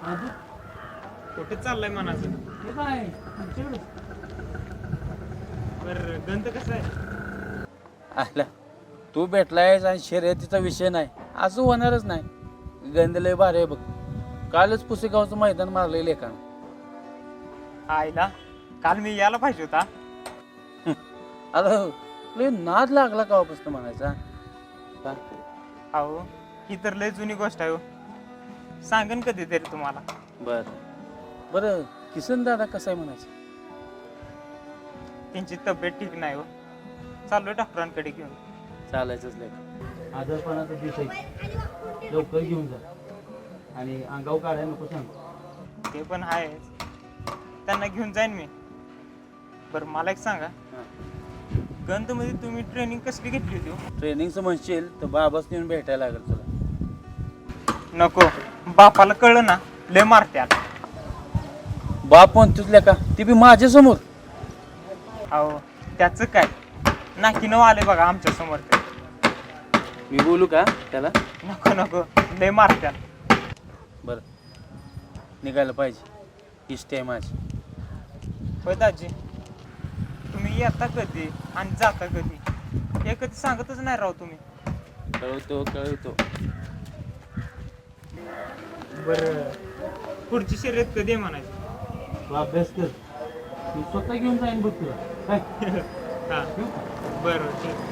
कुठे चाललंय मनाचं? बरं गंध कसं आहे? आला तू भेटलायस आणि शर्यतीचा विषय नाही असं होणारच नाही. गंध लय भारी आहे बघ. कालच पुसेगावचं मैदान मारलेलं लेखान. आईला काल मी यायला पाहिजे होता. आता लय नाद लागला कावापासून म्हणायचा. का? अहो ही तर लय जुनी गोष्ट आहे हो. सांगन कधीतरी तुम्हाला. बरं किसन दादा कसा आहे म्हणायचं? त्यांची तब्येत ठीक नाही हो. चाललोय डॉक्टरांकडे घेऊन. चालायचंच लेख. आजारपणाचा दिवस आहे. लवकर घेऊन जा आणि अंगाव काढायला नको सांग. ते पण आहे. त्यांना घेऊन जाईन मी. बरं मला एक सांगा, गंध मध्ये तुम्ही ट्रेनिंग कसली घेतली होती हो? ट्रेनिंगचं म्हणशील तर बाबाच नेऊन भेटायला लागेल तुला. नको, बापाला कळलं ना लय मारत्यात. बाप म्हणतोच लेका ती बी माझ्या समोर. अहो त्याचं काय नाकी नव आले बघा आमच्या समोर. ते मी बोलू का त्याला? नको नको लय मारत्यात. बरं निघायला पाहिजे. इष्ट आहे माझी. होय दाजी, तुम्ही येता कधी आणि जाता कधी हे कधी सांगतच नाही राव तुम्ही. कळवतो. बरं पुढची शर्यत कधी आहे म्हणायची? तू अभ्यास कर. मी स्वतः घेऊन जाईन बघ तुला. काय? हां बरं ठीक.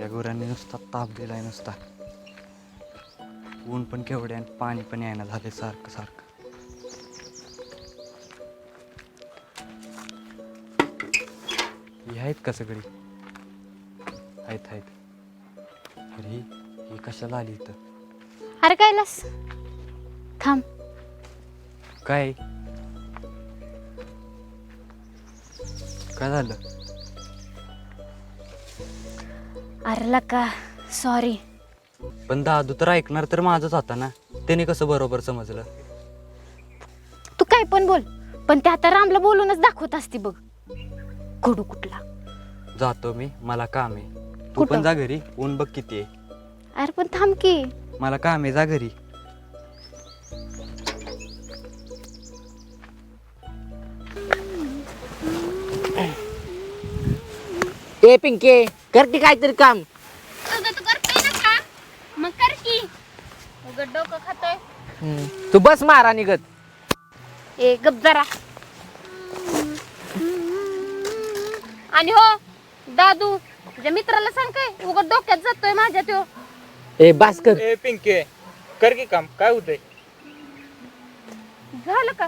या गुरांनी नुसता ताप दिलाय नुसता. ऊन पण केवढे आणि पाणी पण यायला झाले सारखं सारखं. ही आहेत का सगळी? आहेत. अरे ही कशाला आली इथं? अरे कैलास थांब. काय झालं? अरे लका सॉरी. पण दादू तर ऐकणार तर माझंच होता ना. त्याने कसं बरोबर समजलं? तू काय पण बोल, पण ते आता रामला बोलूनच दाखवत असते बघ. कडू कुठला. जातो मी, मला काम आहे. तू कुठं? पण जा घरी. ऊन बघ किती आहे. अरे पण थांब की. मला काम आहे, जा घरी. ए पिंके कर की काहीतरी काम. तू करतोय ना का? मग कर की. उगड डोकं खातोय. तू बस मारा निघत. ए गप जरा. आणि हो दादू तुझ्या मित्राला सांग काय उगाच डोक्यात जातोय माझ्या त्यो. ए भास्कर ए पिंके कर की काम, काय होतंय? झालं का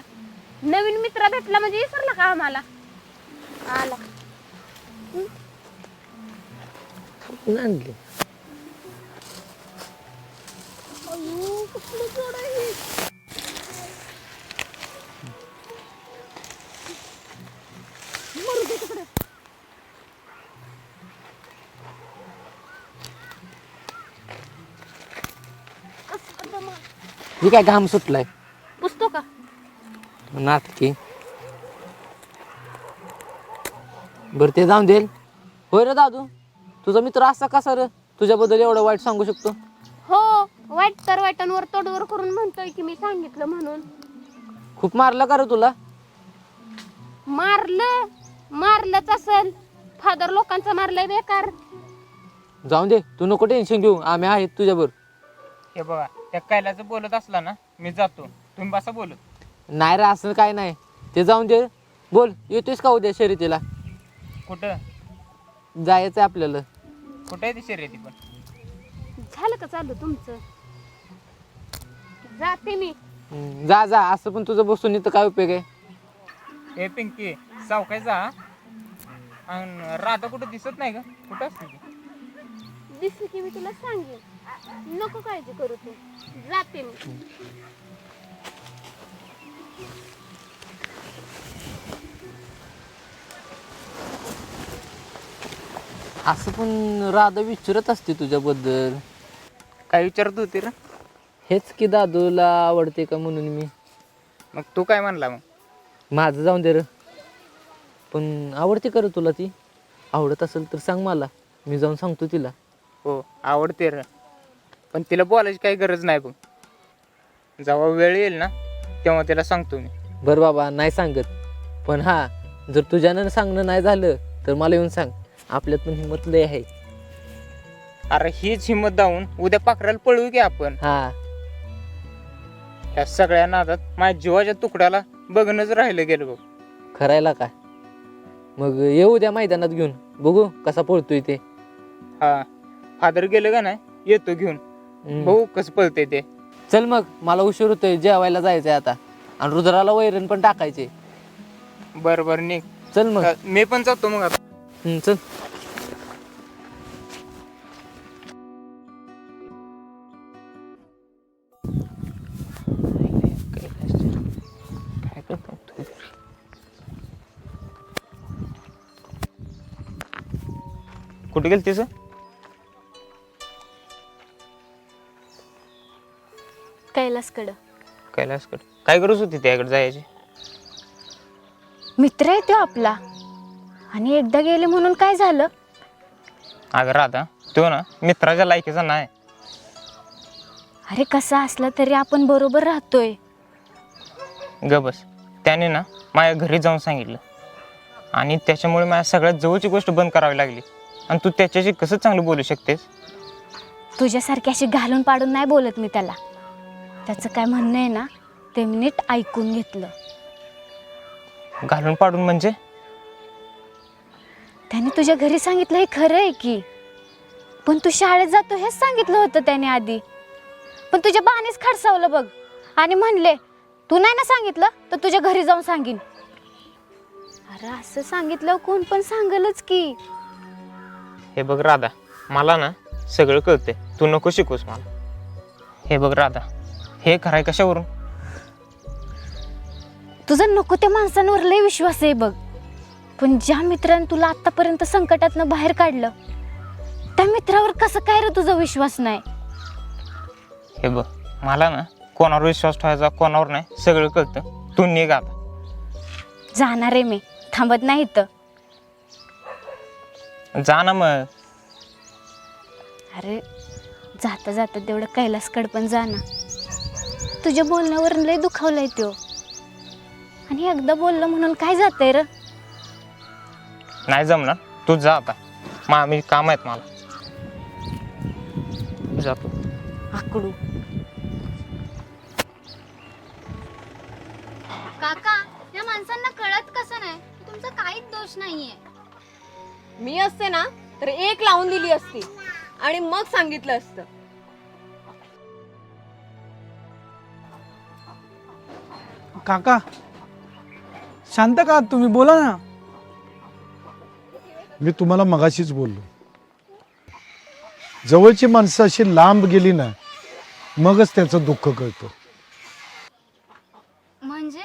नवीन मित्र भेटला म्हणजे विसरला का आम्हाला? आला आणले ही काय घाम सुटलाय पुसतो का? नाटकी बरं ते जाऊन देईल. होय रे दादू तुझा मित्र असा कसा रे तुझ्याबद्दल एवढं वाईट सांगू शकतो? हो वाईट तर वाईटांवर तोडवर करून म्हणतोय की मी सांगितलं म्हणून. खूप मारलं का रे तुला? मारलंच असेल. फादर लोकांचं मारलंय बेकार. जाऊन दे तू नको टेन्शन घेऊ आम्ही आहेत तुझ्याबरोबर. हे बघा त्या कैलाचं बोलत असला ना मी जातो, तुम्ही बसा बोलत. नाही रे असं काय नाही ते जाऊन दे. बोल येतोयस का उद्या शर्यतीला? कुठं जायचंय आपल्याला. कुठं आहे ती शर्यती पण? झालं का चालू तुमचं? जाते मी. जा जा असं पण तुझं बसून इथं काय उपयोग आहे? ए पिंकी सावकाश जा. आणि राधा कुठं दिसत नाही का? कुठं असते ती? दिसली की मी तुला सांगेन. नको काळजी करू तू. जाते मी. असं पण राधा विचारत असते तुझ्याबद्दल. काय विचारत होती रे? हेच की दादूला आवडते का म्हणून मी. मग तू काय म्हणला मग? माझं जाऊन दे रे. पण आवडते का रे तुला ती? आवडत असेल तर सांग मला, मी जाऊन सांगतो तिला. हो आवडते रे, पण तिला बोलायची काही गरज नाही बघ. जेव्हा वेळ येईल ना तेव्हा तिला सांगतो मी. बरं बाबा नाही सांगत, पण हा जर तुझ्यानं सांगणं नाही झालं तर मला येऊन सांग. आपल्यात पण हिंमत लय आहे. अरे हीच हिंमत दावून उद्या पाखराला पळवू की आपण. हा या सगळ्या नादात माझ्या जीवाच्या तुकड्याला बघणंच राहिलं गेलं बघ. करायला काय मग येऊ द्या मैदानात घेऊन बघू कसा पळतोय ते. हा फादर गेलं का नाही येतो घेऊन, बघू कसं पळते ते. चल मग मला उशीर होतोय, जेवायला जायचंय आता. आणि रुद्राला वैरण पण टाकायचे. बरं बरं निघ. चल मग. मी पण जातो मग आता. चल. काय करतो? कुठे गेल तिचं? कैलासकडं. कैलासकडे काय गरज होती त्याकडे जायची? मित्र आहे तो आपला. आणि एकदा गेले म्हणून काय झालं? अगं राधा तो ना मित्राच्या लायकीचा नाही. अरे कसा असला तरी आपण बरोबर राहतोय. ग बस. त्याने ना माझ्या घरी जाऊन सांगितलं आणि त्याच्यामुळे माझ्या सगळ्यात जवळची गोष्ट बंद करावी लागली. आणि तू त्याच्याशी कसं चांगलं बोलू शकतेस? तुझ्यासारखी अशी घालून पाडून नाही बोलत मी त्याला. त्याचं काय म्हणणं आहे ना ते मी नीट ऐकून घेतलं. घालून पाडून म्हणजे? त्याने तुझ्या घरी सांगितलं हे खरं आहे की, पण तू शाळेत जातो हेच सांगितलं होतं त्याने आधी. पण तुझ्या बानेच खडसावलं बघ. आणि म्हणले तू नाही ना सांगितलं तर तुझ्या घरी जाऊन सांगीन. अरे असं सांगितलं कोण पण सांगलच की. हे बघ राधा मला ना सगळं कळते, तू नको शिकूस मला. हे बघ राधा हे कराय कशावरून? तुझा नको त्या माणसांवर लय विश्वास आहे बघ. पण ज्या मित्राने तुला आतापर्यंत संकटातनं बाहेर काढलं त्या मित्रावर कसं काय रे तुझा विश्वास नाही? हे बघ मला ना कोणावर विश्वास ठेवायचा कोणावर नाही सगळं कळतं. तू निघ आता. जाणार आहे मी, थांबत नाही इथं. जा ना मग. अरे जाता जाता तेवढं कैलासकड पण जा ना. तुझ्या बोलण्यावर लय दुखावलंय तो. आणि एकदा बोललं म्हणून काय जातंय र? नाही जमणार, तू जा आता. मी काम आहेत मला. जातो. आकडू. काका या माणसांना कळत कसं नाही? तुमचा काहीच दोष नाहीये. मी असते ना तर एक लावून दिली असती आणि मग सांगितलं असतं. काका शांत का तुम्ही, बोला ना. मी तुम्हाला मगाशीच बोललो, जवळची माणसं अशी लांब गेली ना मगच त्याचं दुःख कळतं. म्हणजे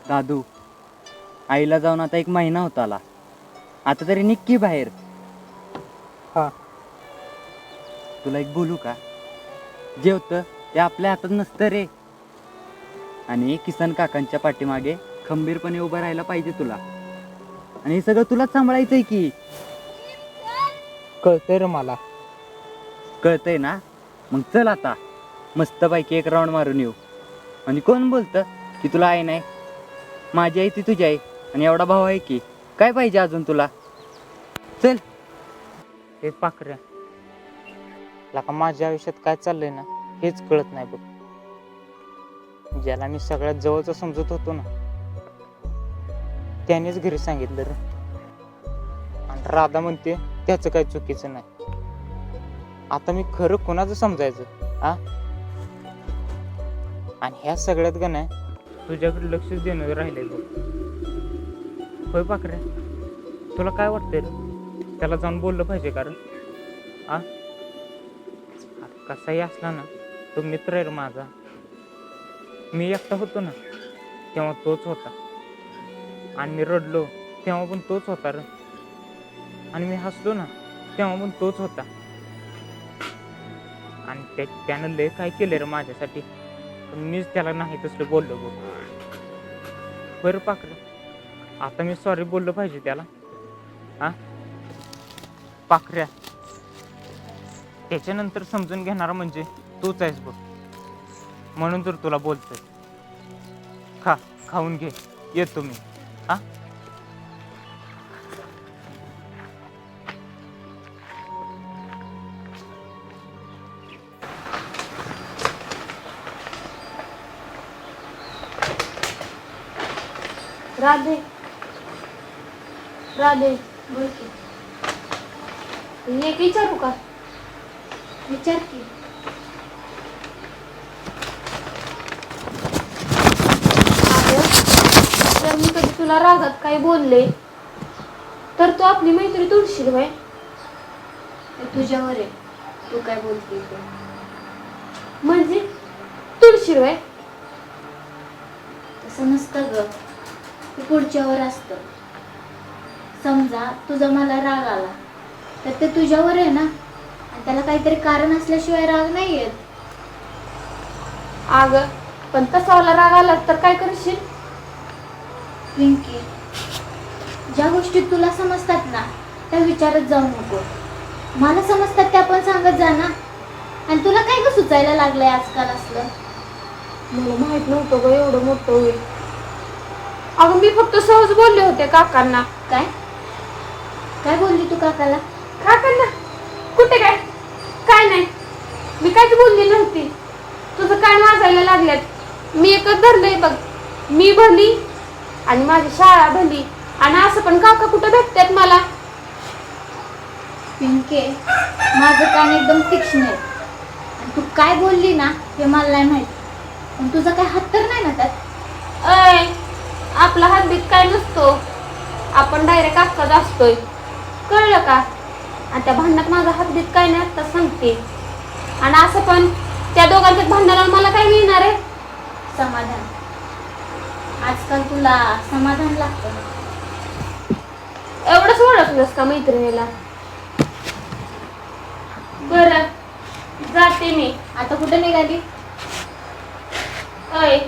दादू, आईला जाऊन आता 1 महिना होता आला. आता तरी निक्की बाहेर. हा. तुला एक बोलू का? जे होतं ते आपल्या हातात नसतं रे. आणि किसन काकांच्या पाठीमागे खंबीरपणे उभं राहायला पाहिजे तुला. आणि हे सगळं तुलाच सांभाळायचंय की. कळतंय रे मला. कळतंय ना? मग चल आता मस्तपैकी 1 राऊंड मारून येऊ. आणि कोण बोलतं की तुला आई नाही? माझी आई ती तुझी आई, आणि एवढा भाऊ आहे की. काय पाहिजे अजून तुला? चल. हे पाखऱ्या, लका माझ्या आयुष्यात काय चाललंय ना हेच कळत नाही बघ. ज्याला मी सगळ्यात जवळचं समजत होतो ना त्यानेच घरी सांगितलं रे. आणि राधा म्हणते त्याचं काही चुकीचं नाही. आता मी खरं कोणाचं समजायचं आ? आणि ह्या सगळ्यात का नाही तुझ्याकडे लक्षच देणं राहिलंय बघ. होय पाखऱ्या, तुला काय वाटतंय रे? त्याला जाऊन बोललं पाहिजे कारण आ? कसाही असला ना तो मित्र आहे रे माझा. मी एकटा होतो ना तेव्हा तोच होता, आणि मी रडलो तेव्हा पण तोच होता रे, आणि मी हसलो ना तेव्हा पण तोच होता. आणि त्यानं लय काय केलं रे माझ्यासाठी, पण मीच त्याला नाही तसलं बोललो बघ. बरं पाखरं, आता मी सॉरी बोललो पाहिजे त्याला हा? पाखऱ्या, त्याच्यानंतर समजून घेणारा म्हणजे तूच आहेस बघ. म्हणून तर तुला बोलतोय. खाऊन घे, येतो मी हा. राधे, राधे बोल की. एक विचारू का? विचार की. जर मी कधी तुला रागात काही बोलले तर तू आपली मैत्री तोडशील व्हय? हे तुझ्यावर आहे, तू काय बोलते ते. म्हणजे तोडशील व्हय? तसं नसतं ग, ते पुढच्यावर असतं. समजा तुझा मला राग आला तर ते तुझ्यावर आहे ना, आणि त्याला काहीतरी कारण असल्याशिवाय राग नाही येत. अग पण तसा मला राग आला तर काय करशील? पिंकी, ज्या गोष्टी तुला समजतात ना त्या विचारत जाऊ नको. मला समजतात त्या पण सांगत जा ना. आणि तुला काय ग सुचायला लागलंय आजकाल असलं? मला माहित नव्हतं ग एवढं मोठं होईल. अगं मी फक्त सहज बोलले होते काकांना. काय काय बोलली तू काकाला? काकांना कुठे काय? काय नाही, मी काहीच बोलली नव्हती. तुझं काय वाजायला लागल्यात? मी एकच धरलंय बघ, मी भली आणि माझी शाळा भली, आणि असं पण काका कुठं भेटतात मला? पिंके, माझं कान एकदम तीक्ष्ण आहे. आणि तू काय बोलली ना हे मला नाही माहित, पण तुझा काय हात तर नाही ना त्यात? अय, आपला हातबीत काय नसतो, आपण डायरेक्ट काकाच असतोय, कळलं का? आणि त्या भांडणात माझा हातबीत काय नाही आता सांगते. आणि असं पण त्या दोघांच्या भांडणाला मला काय मिळणार आहे? समाधान. आजकाल तुला समाधान लागतं. एवढंच ओळखलंस का मैत्रिणीला? बरं, जाते मी. आता कुठे निघाली? अय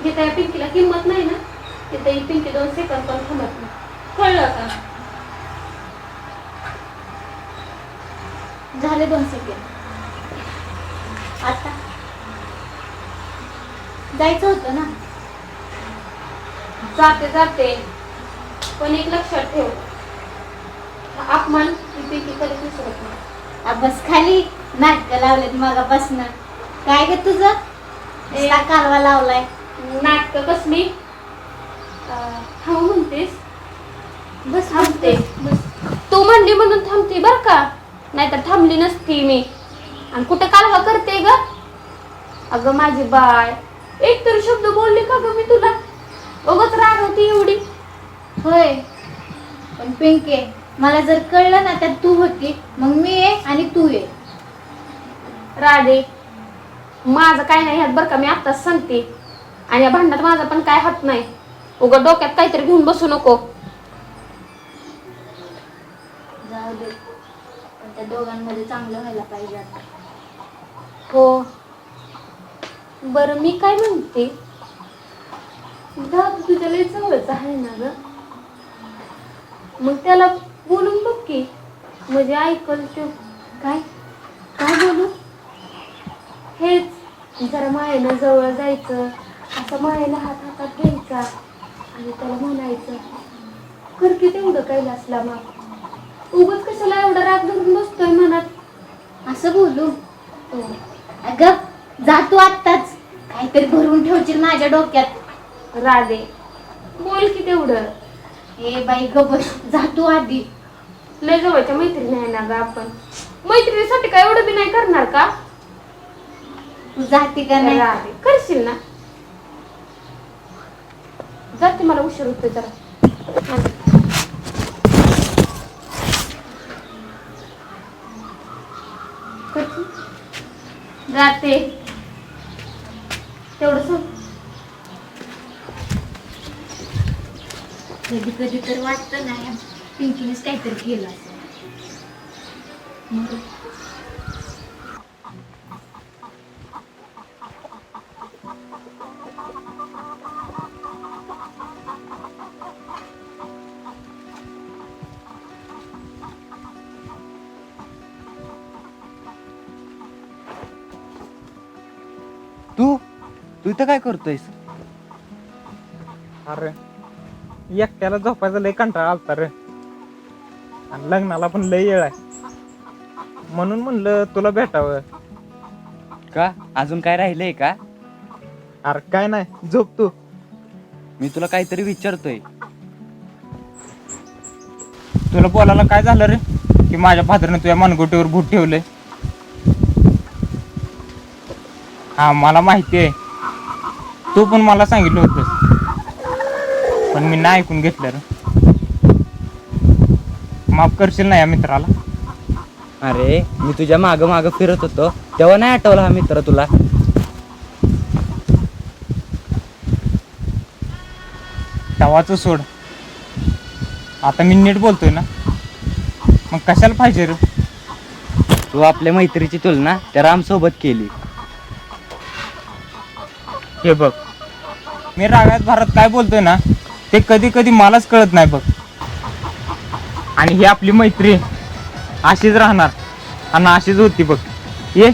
जिथे या पिंकीला किंमत नाही ना तिथे ही पिंकी 2 सेकंद पण थांबत नाही. कळलं का? झाले 2 सेकंड. आता जायचं होतं ना. जाते जाते पण एक लक्षात ठेव, हा अपमान ही पिंकी कधीच विसरत नाही. बस खाली नाटकं लावलेत मगापासनं. काय ग तुझं नुसता कालवा लावलाय? नाटकं कसली? थांब म्हणतेस? बस थांबते. बस तू म्हणली म्हणून थांबते बर का, नाहीतर थांबली नसती मी. आणि कुठं कालवा करते ग? अगं माझी बाय, एक तरी शब्द बोलले का ग मी तुला? उगाच रागवती एवढी? होय, पण पिंके मला जर कळलं ना त्यात तू होती, मग मी ये आणि तू ये. राधे, माझं काय नाही ह्यात बरं का, मी आत्ताच सांगते. आणि या भांडणात माझा पण काय हात नाही. उगा डोक्यात काहीतरी घेऊन बसू नको. जाऊ दे, पण त्या दोघांमध्ये चांगलं व्हायला पाहिजे आता. हो बरं, मी काय म्हणते, दादू तुझ्या लय चांगलंच आहे ना ग, मग त्याला बोलून बघ की, म्हणजे ऐकल तो. काय काय बोलू? हेच जरा मायेनं जवळ जायचं, असं मायेला हात हातात घ्यायचा आणि त्याला म्हणायचं, कर की तेवढं कैलासला मग. उगाच कशाला एवढा राग धरून बसतोय मनात? असं बोलू? अगं जा तू आत्ताच, काहीतरी भरून ठेवशील माझ्या डोक्यात. राधे बोल की तेवढं. ए बाई ग बस, जा तू आधी. लय जवळच्या मैत्रिणी आहे ना ग आपण, मैत्रिणीसाठी काय एवढं बी नाही करणार का? तू जाते का नाही? राधे करशील ना? जाते, मला उशीर होतोय जरा. करशील? जाते तेवढं सांग. कधी कधी तर वाटतं ना या पिंकीनेच काहीतरी केलं असं. तू तू इथं काय करतोयस? अरे एकट्याला झोपायचा लय कंटाळा आलता रे, आणि लग्नाला पण लय वेळ आहे, म्हणून म्हणलं तुला भेटावं. का अजून काय राहिलंय का? अरे काय नाही, झोप तू. मी तुला काहीतरी विचारतोय. तुला बोलायला काय झालं रे, की माझ्या फादरने तुझ्या मनगोटीवर भूत ठेवलंय? हा मला माहिती आहे, तू पण मला सांगितलं होतंस, पण मी नाही ऐकून घेतलं रे. माफ करशील ना या मित्राला? अरे मी तुझ्या माग माग फिरत होतो तेव्हा नाही आठवला हा मित्र तुला? तवाचं सोड, आता मी नीट बोलतोय ना, मग कशाला पाहिजे रे? तू आपल्या मैत्रीची तुलना त्या राम सोबत केली. हे बघ, मी रागात भारत काय बोलतोय ना ते कधी कधी मलाच कळत नाही बघ. आणि ही आपली मैत्री अशीच राहणार आणि अशीच होती बघ. ये